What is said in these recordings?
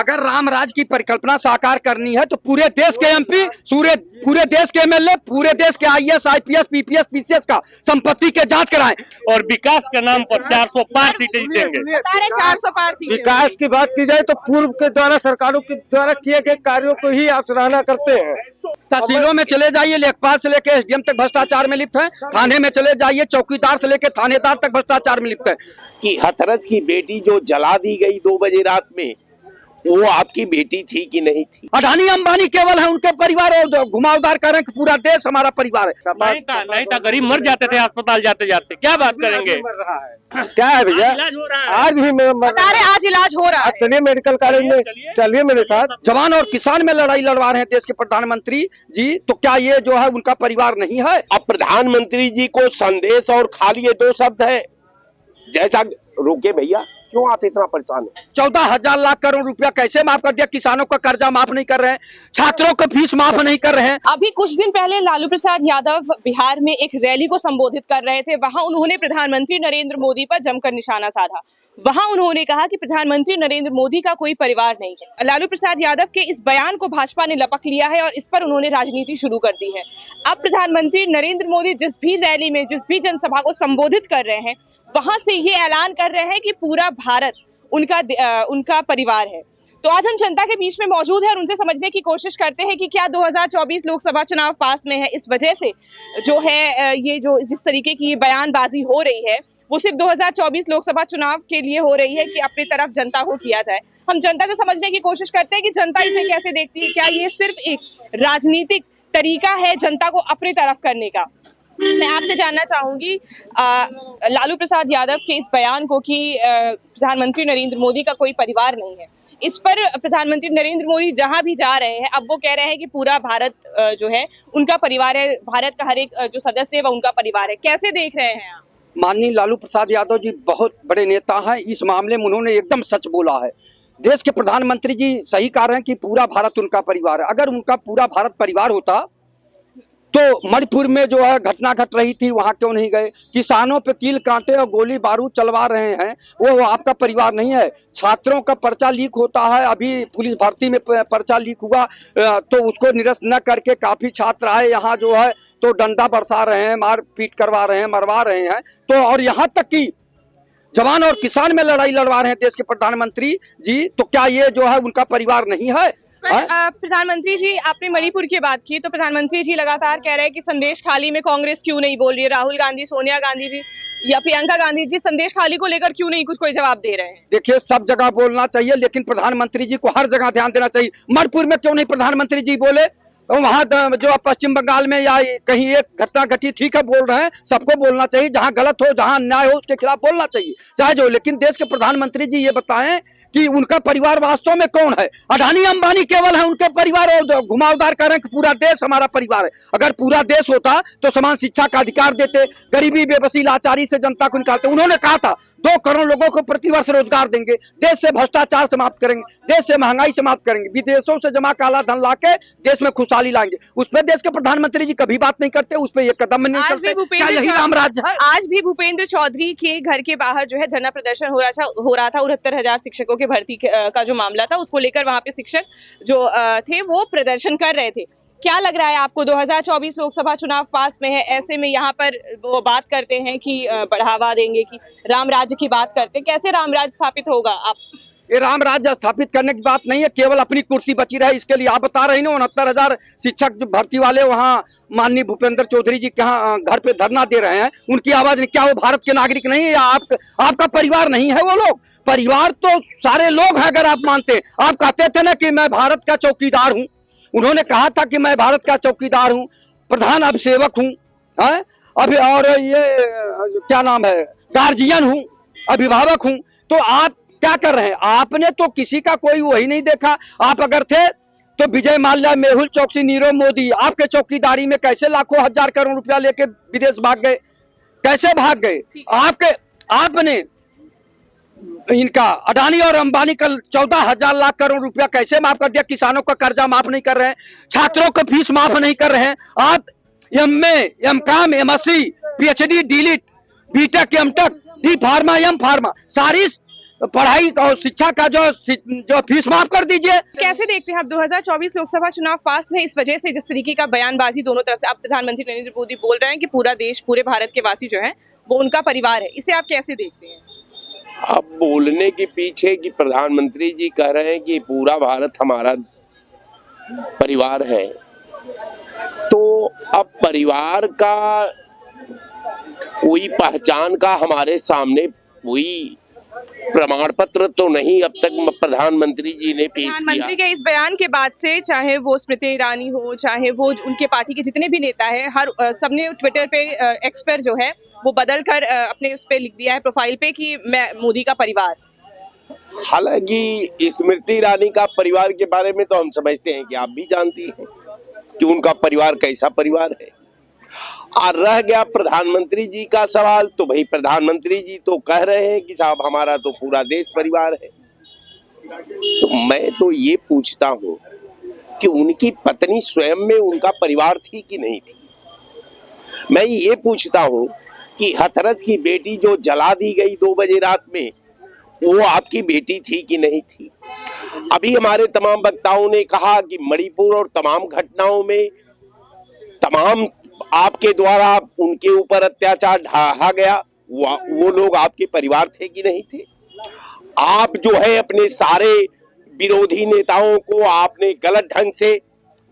अगर राम राज की परिकल्पना साकार करनी है तो पूरे देश के एमपी, पूरे देश के एमएलए, पूरे देश के आईएएस, आईपीएस, पीपीएस, पीसीएस का संपत्ति के जांच कराएं और विकास के नाम पर 400 पार सीटें जीतेंगे। 400 पार सीटें। विकास की बात की जाए तो पूर्व के द्वारा सरकारों के द्वारा किए गए कार्यों को ही आप सराहना करते हैं। तहसीलों में चले जाइए, लेखपाल से लेकर एसडीएम तक भ्रष्टाचार में लिप्त है। थाने में चले जाइए, चौकीदार से लेकर थानेदार तक भ्रष्टाचार में लिप्त है। कि हथरस की बेटी जो जला दी गई 2 बजे रात में, वो आपकी बेटी थी कि नहीं थी? अडानी अंबानी केवल है, उनके परिवार और घुमावदार करें कि पूरा देश हमारा परिवार है। नहीं था, गरीब मर जाते थे अस्पताल जाते जाते। क्या बात करेंगे? क्या है भैया, आज भी आज इलाज हो रहा है। चलिए मेडिकल कॉलेज में, चलिए मेरे साथ। जवान और किसान में लड़ाई लड़वा रहे हैं देश के प्रधानमंत्री जी, तो क्या ये जो है उनका परिवार नहीं है? अब प्रधानमंत्री जी को संदेश और खाली ये 2 शब्द है। जैसा रोके भैया, क्यों आप इतना परेशान हैं? 14,000 लाख करोड़ रुपया कैसे माफ कर दिया? किसानों का कर्जा माफ नहीं कर रहे हैं, छात्रों को फीस माफ नहीं कर रहे हैं। अभी कुछ दिन पहले लालू प्रसाद यादव बिहार में एक रैली को संबोधित कर रहे थे। वहां उन्होंने प्रधानमंत्री नरेंद्र मोदी पर जमकर निशाना साधा। वहां उन्होंने कहा कि प्रधानमंत्री नरेंद्र मोदी का कोई परिवार नहीं है। लालू प्रसाद यादव के इस बयान को भाजपा ने लपक लिया है और इस पर उन्होंने राजनीति शुरू कर दी है। अब प्रधानमंत्री नरेंद्र मोदी जिस भी रैली में, जिस भी जनसभा को संबोधित कर रहे हैं, वहां से ये ऐलान कर रहे हैं कि पूरा भारत उनका परिवार है। तो आज हम जनता के बीच में मौजूद है और उनसे समझने की कोशिश करते हैं कि क्या 2024 लोकसभा चुनाव पास में है, इस वजह से जो है ये जो जिस तरीके की बयानबाजी हो रही है वो सिर्फ 2024 लोकसभा चुनाव के लिए हो रही है कि अपनी तरफ जनता को किया जाए। हम जनता से समझने की कोशिश करते हैं कि जनता इसे कैसे देखती है। क्या ये सिर्फ एक राजनीतिक तरीका है जनता को अपनी तरफ करने का? मैं आपसे जानना चाहूंगी लालू प्रसाद यादव के इस बयान को कि प्रधानमंत्री नरेंद्र मोदी का कोई परिवार नहीं है, इस पर प्रधानमंत्री नरेंद्र मोदी जहां भी जा रहे हैं अब वो कह रहे हैं कि पूरा भारत जो है उनका परिवार है, भारत का हर एक जो सदस्य है वह उनका परिवार है। कैसे देख रहे हैं आप? माननीय लालू प्रसाद यादव जी बहुत बड़े नेता हैं, इस मामले में उन्होंने एकदम सच बोला है। देश के प्रधानमंत्री जी सही कह रहे हैं कि पूरा भारत उनका परिवार है। अगर उनका पूरा भारत परिवार होता तो मणिपुर में जो है घटना घट रही थी वहां क्यों नहीं गए? किसानों पे कील कांटे और गोली बारूद चलवा रहे हैं, वो आपका परिवार नहीं है। छात्रों का पर्चा लीक होता है, अभी पुलिस भर्ती में पर्चा लीक हुआ तो उसको निरस्त न करके काफी छात्र आए यहाँ जो है तो डंडा बरसा रहे हैं, मार पीट करवा रहे हैं, मरवा रहे हैं। तो और यहाँ तक कि जवान और किसान में लड़ाई लड़वा रहे हैं देश के प्रधानमंत्री जी, तो क्या ये जो है उनका परिवार नहीं है? प्रधानमंत्री जी, आपने मणिपुर की बात की तो प्रधानमंत्री जी लगातार कह रहे हैं कि संदेश खाली में कांग्रेस क्यों नहीं बोल रही है, राहुल गांधी, सोनिया गांधी जी या प्रियंका गांधी जी संदेश खाली को लेकर क्यों नहीं कोई जवाब दे रहे हैं? देखिए, सब जगह बोलना चाहिए लेकिन प्रधानमंत्री जी को हर जगह ध्यान देना चाहिए। मणिपुर में क्यों नहीं प्रधानमंत्री जी बोले? वहाँ जो पश्चिम बंगाल में या कहीं एक घटना घटी, ठीक है बोल रहे हैं, सबको बोलना चाहिए। जहाँ गलत हो, जहाँ अन्याय हो, उसके खिलाफ बोलना चाहिए चाहे जो। लेकिन देश के प्रधानमंत्री जी ये बताएं कि उनका परिवार वास्तव में कौन है? अडानी अंबानी केवल है, उनके परिवार और घुमावदार कह रहे हैं कि पूरा देश हमारा परिवार है। अगर पूरा देश होता तो समान शिक्षा का अधिकार देते, गरीबी बेबसी लाचारी से जनता को निकालते। उन्होंने कहा था 2 करोड़ लोगों को प्रतिवर्ष रोजगार देंगे, देश से भ्रष्टाचार समाप्त करेंगे, देश से महंगाई समाप्त करेंगे, विदेशों से जमा काला धन लाके देश में खुशहाली लाएंगे। उस पर देश के प्रधानमंत्री जी कभी बात नहीं करते, उस पर एक कदम नहीं चलते। क्या यही राम राज्य है? आज भी भूपेंद्र चौधरी के घर के बाहर जो है धरना प्रदर्शन हो रहा था। 69,000 शिक्षकों के भर्ती का जो मामला था उसको लेकर वहां पे शिक्षक जो थे वो प्रदर्शन कर रहे थे। क्या लग रहा है आपको? 2024 लोकसभा चुनाव पास में है, ऐसे में यहाँ पर वो बात करते हैं कि बढ़ावा देंगे, कि राम राज्य की बात करते हैं। कैसे राम राज्य स्थापित होगा? आप ये राम राज्य स्थापित करने की बात नहीं है, केवल अपनी कुर्सी बची रहे इसके लिए आप बता रहे हैं। 69,000 शिक्षक जो भर्ती वाले वहाँ माननीय भूपेंद्र चौधरी जी के यहाँ घर पे धरना दे रहे हैं, उनकी आवाज नहीं? क्या वो भारत के नागरिक नहीं है या आपका परिवार नहीं है? वो लोग परिवार तो सारे लोग हैं। अगर आप मानते, आप कहते थे ना कि मैं भारत का चौकीदार हूँ, उन्होंने कहा था कि मैं भारत का चौकीदार हूँ, प्रधान अभिसेवक हूँ, अभी और ये क्या नाम है, गार्जियन हूँ, अभिभावक हूँ। तो आप क्या कर रहे हैं? आपने तो किसी का कोई वही नहीं देखा। आप अगर थे तो विजय माल्या, मेहुल चौकसी, नीरव मोदी आपके चौकीदारी में कैसे लाखों हजार करोड़ रुपया लेके विदेश भाग गए? कैसे भाग गए? आपने इनका अडानी और अंबानी का 14,000 लाख करोड़ रुपया कैसे माफ कर दिया? किसानों का कर्जा माफ नहीं कर रहे हैं, छात्रों का फीस माफ नहीं कर रहे हैं। आप MA, MCom, MSc, PhD, DLitt, BTech, MTech, D pharma, M pharma सारी पढ़ाई और शिक्षा का जो फीस माफ कर दीजिए। कैसे देखते हैं आप 2024 लोकसभा चुनाव पास में इस वजह से जिस तरीके का बयानबाजी दोनों तरफ से अब प्रधानमंत्री नरेंद्र मोदी बोल रहे हैं कि पूरा देश पूरे भारत के वासी जो है वो उनका परिवार है, इसे आप कैसे देखते हैं? अब बोलने के पीछे कि प्रधानमंत्री जी कह रहे हैं कि पूरा भारत हमारा परिवार है, तो अब परिवार का कोई पहचान का हमारे सामने कोई प्रमाण पत्र तो नहीं अब तक प्रधानमंत्री जी ने पेश प्रधानमंत्री किया। के इस बयान के बाद से चाहे वो स्मृति ईरानी हो, चाहे वो उनके पार्टी के जितने भी नेता हैं, हर सबने ट्विटर पे एक्स पर जो है वो बदल कर अपने उस पे लिख दिया है प्रोफाइल पे कि मैं मोदी का परिवार। हालांकि स्मृति ईरानी का परिवार के बारे में तो हम समझते हैं कि आप भी जानती हैं कि उनका परिवार कैसा परिवार है। और रह गया प्रधानमंत्री जी का सवाल, तो भाई प्रधानमंत्री जी तो कह रहे हैं कि साहब हमारा तो पूरा देश परिवार है। तो मैं तो ये पूछता हूँ कि उनकी पत्नी स्वयं में उनका परिवार थी कि नहीं थी। मैं ये पूछता हूँ कि हथरस की बेटी जो जला दी गई 2 बजे रात में, वो आपकी बेटी थी कि नहीं थी। अभी हमारे तमाम वक्ताओं ने कहा कि मणिपुर और तमाम घटनाओं में तमाम आपके द्वारा उनके ऊपर अत्याचार ढाहा गया, वो लोग आपके परिवार थे कि नहीं थे। आप जो है अपने सारे विरोधी नेताओं को आपने गलत ढंग से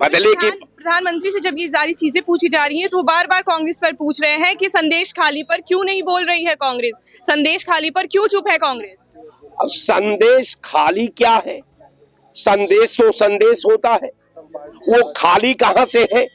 बदले के। प्रधानमंत्री से जब ये सारी चीजें पूछी जा रही हैं तो बार बार कांग्रेस पर पूछ रहे हैं कि संदेश खाली पर क्यों नहीं बोल रही है कांग्रेस, संदेश खाली पर क्यों चुप है कांग्रेस। अब संदेश खाली क्या है? संदेश तो संदेश होता है, वो खाली कहाँ से है?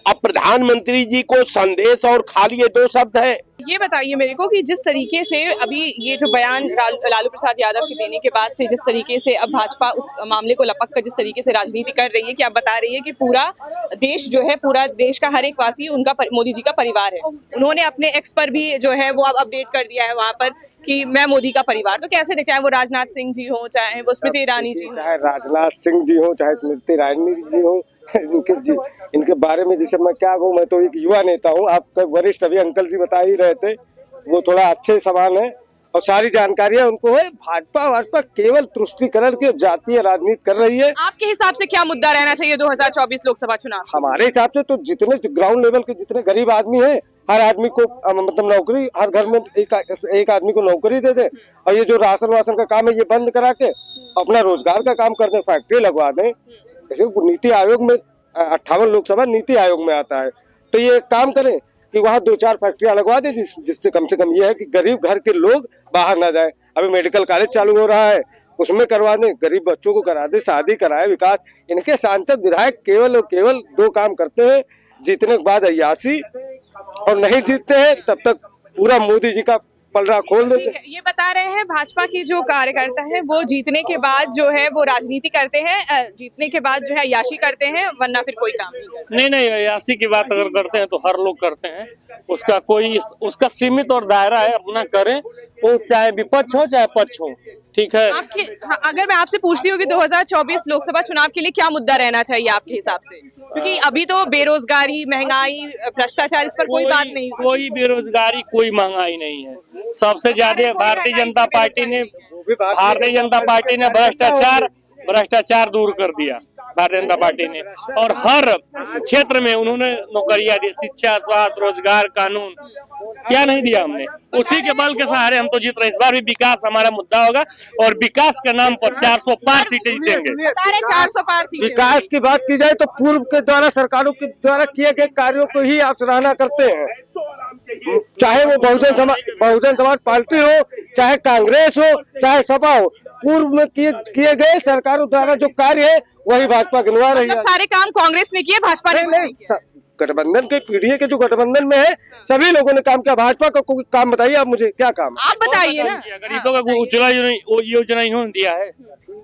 अब प्रधानमंत्री जी को संदेश और खाली ये 2 शब्द है। ये बताइए मेरे को कि जिस तरीके से अभी ये जो बयान लालू प्रसाद यादव के देने के बाद से जिस तरीके से अब भाजपा उस मामले को लपक कर जिस तरीके से राजनीति कर रही है, कि आप बता रही है कि पूरा देश जो है, पूरा देश का हर एक वासी उनका मोदी जी का परिवार है। उन्होंने अपने एक्स पर भी जो है वो अब अपडेट कर दिया है वहाँ पर कि मैं मोदी का परिवार। तो कैसे चाहे वो राजनाथ सिंह जी हो, चाहे वो स्मृति ईरानी जी हो, चाहे राजनाथ सिंह जी हो, चाहे स्मृति ईरानी जी हो, इनके बारे में जैसे मैं क्या कहूँ, मैं तो एक युवा नेता हूँ। आपका वरिष्ठ अभी अंकल जी बता ही रहे थे, वो थोड़ा अच्छे सवाल है और सारी जानकारियां उनको है। भाजपा केवल तुष्टीकरण की जातीय राजनीति कर रही है। आपके हिसाब से क्या मुद्दा रहना चाहिए 2024 लोकसभा चुनाव? हमारे हिसाब से तो जितने ग्राउंड लेवल के जितने गरीब आदमी हैं, हर आदमी को मतलब नौकरी, हर घर में एक आदमी को नौकरी दे दे, और ये जो राशन वासन का काम है ये बंद करा के अपना रोजगार का काम कर दे, फैक्ट्री लगवा दें। जैसे नीति आयोग में 58 लोकसभा नीति आयोग में आता है, तो ये काम करें कि वहाँ 2-4 फैक्ट्रियां लगवा दे, जिससे कम से कम ये है कि गरीब घर के लोग बाहर ना जाए। अभी मेडिकल कॉलेज चालू हो रहा है, उसमें करवा दें, गरीब बच्चों को करा दे, शादी कराए, विकास। इनके सांसद विधायक केवल और केवल 2 काम करते हैं, जीतने के बाद अय्याशी, और नहीं जीतते हैं तब तक पूरा मोदी जी का पलड़ा खोल देते। ये बता रहे हैं भाजपा के जो कार्यकर्ता है वो जीतने के बाद जो है वो राजनीति करते हैं, जीतने के बाद जो है अय्याशी करते हैं, वरना फिर कोई काम नहीं करते। नहीं, अय्याशी की बात अगर करते हैं तो हर लोग करते हैं, उसका सीमित और दायरा है, अपना करें, वो चाहे विपक्ष हो चाहे पक्ष हो, ठीक है। अगर मैं आपसे पूछती हूँ कि 2024 लोकसभा चुनाव के लिए क्या मुद्दा रहना चाहिए आपके हिसाब से, क्योंकि अभी तो बेरोजगारी, महंगाई, भ्रष्टाचार, इस पर कोई बात नहीं। कोई बेरोजगारी, कोई महंगाई नहीं है। सबसे ज्यादा भारतीय जनता पार्टी ने भ्रष्टाचार दूर कर दिया भारतीय जनता पार्टी ने, और हर क्षेत्र में उन्होंने नौकरियां दी, शिक्षा, स्वास्थ्य, रोजगार, कानून, क्या नहीं दिया हमने। उसी के बल के सहारे हम तो जीत रहे। इस बार भी विकास हमारा मुद्दा होगा और विकास के नाम पर 400 पार सीटें जीतेंगे। 400 पार सीटें। विकास की बात की जाए तो पूर्व के द्वारा सरकारों के द्वारा किए गए कार्यों को ही आप सराहना करते हैं, चाहे वो बहुजन समाज पार्टी हो, चाहे कांग्रेस हो, चाहे सपा हो। पूर्व में किए गए सरकारों द्वारा जो कार्य है वही भाजपा गिनवा रही है। सारे काम कांग्रेस ने किए, भाजपा ने नहीं। गठबंधन के पीढ़ी के जो गठबंधन में है सभी लोगों ने काम किया। भाजपा का कोई काम बताइए आप मुझे, क्या काम? आप बताइए ना। गरीबों का उज्ज्वला योजना इन्होंने दिया है।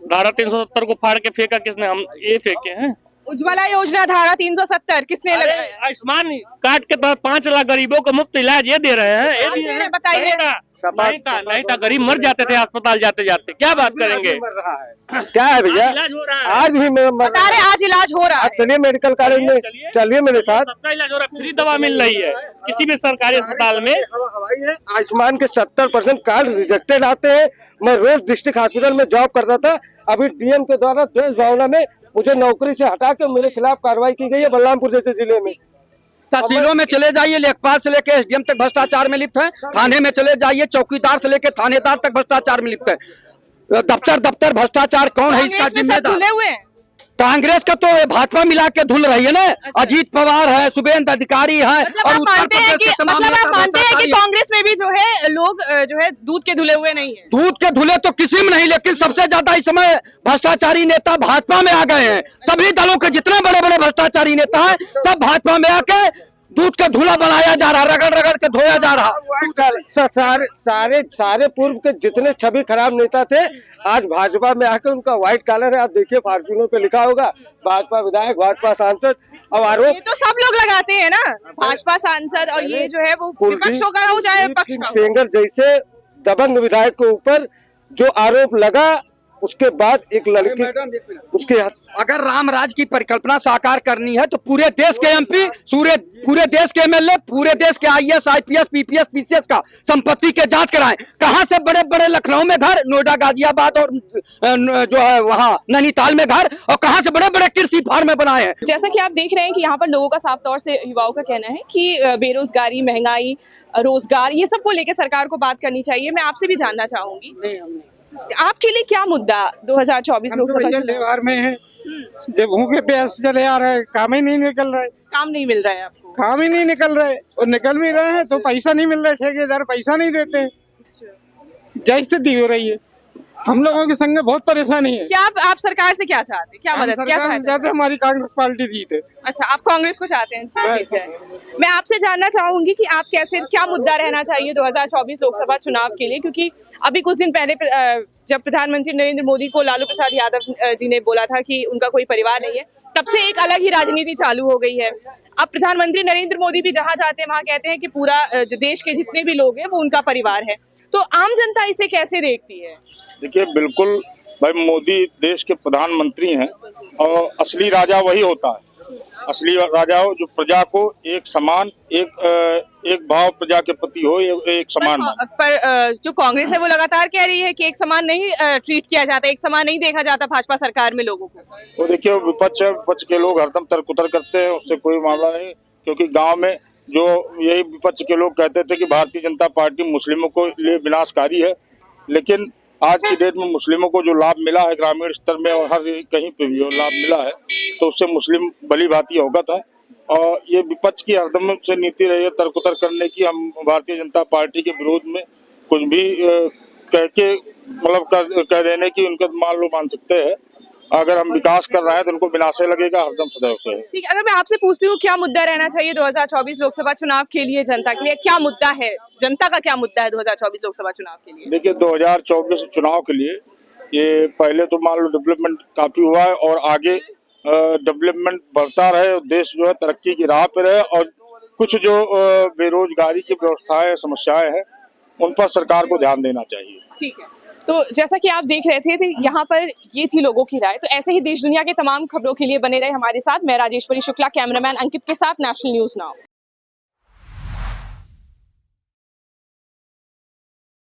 धारा 370 को फाड़ के फेंका किसने? हम ये फेंके हैं। उज्ज्वला योजना धारा 370 किसने अरे, लगाया? आयुष्मान कार्ड के तहत 5 लाख गरीबों को मुफ्त इलाज ये दे रहे हैं। ये आप दिए दे रहे हैं। हैं, बताइए। नहीं था गरीब मर जाते थे अस्पताल जाते जाते। क्या बात करेंगे? मर रहा है क्या है भैया, इलाज हो रहा है। आज भी मैं मर बता रहे आज इलाज हो रहा आप है। चलिए मेडिकल कॉलेज में, चलिए मेरे साथ। सबका इलाज हो रहा है, फ्री दवा मिल रही है किसी भी सरकारी अस्पताल में। आयुष्मान के 70% कार्ड रिजेक्टेड आते हैं। मैं रोज डिस्ट्रिक्ट हॉस्पिटल में जॉब करता था, अभी डीएम के द्वारा द्वेष भावना में मुझे नौकरी से हटा के मेरे खिलाफ कार्रवाई की गई है बलरामपुर जैसे जिले में। तहसीलों में चले जाइए, लेखपाल से लेके एसडीएम तक भ्रष्टाचार में लिप्त है। थाने में चले जाइए, चौकीदार से लेके थानेदार तक भ्रष्टाचार में लिप्त है। दफ्तर भ्रष्टाचार कौन है इसका कांग्रेस में सब जिम्मेदार? धुले हुए हैं। कांग्रेस का तो भाजपा मिला के धुल रही है ना। अजीत पवार है, शुभेंद्र अधिकारी है, मतलब और आप उत्तर मानते हैं प्रदेश कि के तमाम मतलब आप नेता मानते हैं कि भ्रष्टाचारी हैं। कांग्रेस में भी जो है लोग जो है दूध के धुले हुए नहीं है। दूध के धुले तो किसी में नहीं, लेकिन सबसे ज्यादा इस समय भ्रष्टाचारी नेता भाजपा में आ गए हैं। सभी दलों के जितने बड़े बड़े भ्रष्टाचारी नेता हैं सब भाजपा में आके दूध का धुला बनाया जा रहा, रगड़ रगड़ के धोया जा रहा। सारे पूर्व के जितने छवि खराब नेता थे आज भाजपा में आके उनका व्हाइट कॉलर है। आप देखिए फॉर्च्यूनर पे लिखा होगा भाजपा विधायक, भाजपा सांसद। अब आरोप ये तो सब लोग लगाते हैं ना, भाजपा सांसद, और ये जो है वो विपक्ष होगा हो चाहे विपक्ष का हो। सेंगर जैसे दबंग विधायक के ऊपर जो आरोप लगा, उसके बाद एक लड़की उसके अगर राम राज की परिकल्पना साकार करनी है तो पूरे देश के एमपी, पूरे देश के एमएलए, पूरे देश के आईएएस, आईपीएस, पीपीएस, पीसीएस का संपत्ति के जांच कराएं। कहां से बड़े बड़े लखनऊ में घर, नोएडा, गाजियाबाद और जो है वहां नैनीताल में घर, और कहां से बड़े बड़े कृषि फार्म बनाए हैं। जैसा कि आप देख रहे हैं कि यहाँ पर लोगों का साफ तौर से, युवाओं का कहना है कि बेरोजगारी, महंगाई, रोजगार, ये सब को लेकर सरकार को बात करनी चाहिए। मैं आपसे भी जानना चाहूंगी, आपके लिए क्या मुद्दा 2024 लोकसभा चुनाव? व्यवहार में है, जब भूखे प्यास चले आ रहे, काम ही नहीं निकल रहा है, काम नहीं मिल रहा है आपको? काम ही नहीं निकल रहे, और निकल भी रहे हैं तो पैसा नहीं मिल रहा है, ठेकेदार पैसा नहीं देते हैं। जय स्थिति हो रही है, हम लोगों के संग में बहुत परेशानी है। क्या आप सरकार से क्या चाहते हैं, क्या मदद, क्या सरकार से सहायता? ज्यादा हमारी कांग्रेस पार्टी जीते। अच्छा, आप कांग्रेस को चाहते हैं? ठीक है। मैं आपसे जानना चाहूंगी कि आप कैसे, क्या मुद्दा रहना चाहिए 2024 लोकसभा चुनाव के लिए, क्योंकि अभी कुछ दिन पहले जब प्रधानमंत्री नरेंद्र मोदी को लालू प्रसाद यादव जी ने बोला था कि उनका कोई परिवार नहीं है, तब से एक अलग ही राजनीति चालू हो गई है। अब प्रधानमंत्री नरेंद्र मोदी भी जहां जाते हैं वहां कहते हैं कि पूरा जो देश के जितने भी लोग हैं वो उनका परिवार है। तो आम जनता इसे कैसे देखती है? देखिए, बिल्कुल भाई, मोदी देश के प्रधानमंत्री हैं और असली राजा वही होता है। असली राजा हो जो प्रजा को एक समान, एक भाव प्रजा के प्रति हो, एक समान माने। पर जो कांग्रेस है वो लगातार कह रही है कि एक समान नहीं ट्रीट किया जाता, एक समान नहीं देखा जाता भाजपा सरकार में लोगों को। तो देखिए, विपक्ष है, विपक्ष के लोग हरदम तरकुतर करते हैं, उससे कोई मामला नहीं। क्योंकि गांव में जो यही विपक्ष के लोग कहते थे कि भारतीय जनता पार्टी मुस्लिमों को लिए विनाशकारी है, लेकिन आज की डेट में मुस्लिमों को जो लाभ मिला है ग्रामीण स्तर में और हर कहीं पे भी जो लाभ मिला है, तो उससे मुस्लिम भली भांति अवगत है। और ये विपक्ष की हरदम से नीति रही है तरकुतर करने की। हम भारतीय जनता पार्टी के विरोध में कुछ भी कह के मतलब कह देने की उनका मान सकते हैं। अगर हम विकास कर रहे हैं तो उनको विनाश लगेगा, हरदम सदैव से। ठीक है, अगर मैं आपसे पूछती हूँ क्या मुद्दा रहना चाहिए 2024 लोकसभा चुनाव के लिए, जनता के लिए क्या मुद्दा है, जनता का क्या मुद्दा है 2024 लोकसभा चुनाव के लिए? देखिए, 2024 चुनाव के लिए ये पहले तो मान लो डेवलपमेंट काफी हुआ है और आगे डेवलपमेंट बढ़ता रहे, देश जो है तरक्की की राह पे रहे, और कुछ जो बेरोजगारी की व्यवस्थाएं, समस्याएं हैं, उन पर सरकार को ध्यान देना चाहिए। ठीक है, तो जैसा कि आप देख रहे थे तो यहाँ पर ये थी लोगों की राय। तो ऐसे ही देश दुनिया के तमाम खबरों के लिए बने रहे हमारे साथ। मैं राजेश्वरी शुक्ला, कैमरामैन अंकित के साथ, नेशनल न्यूज नाउ।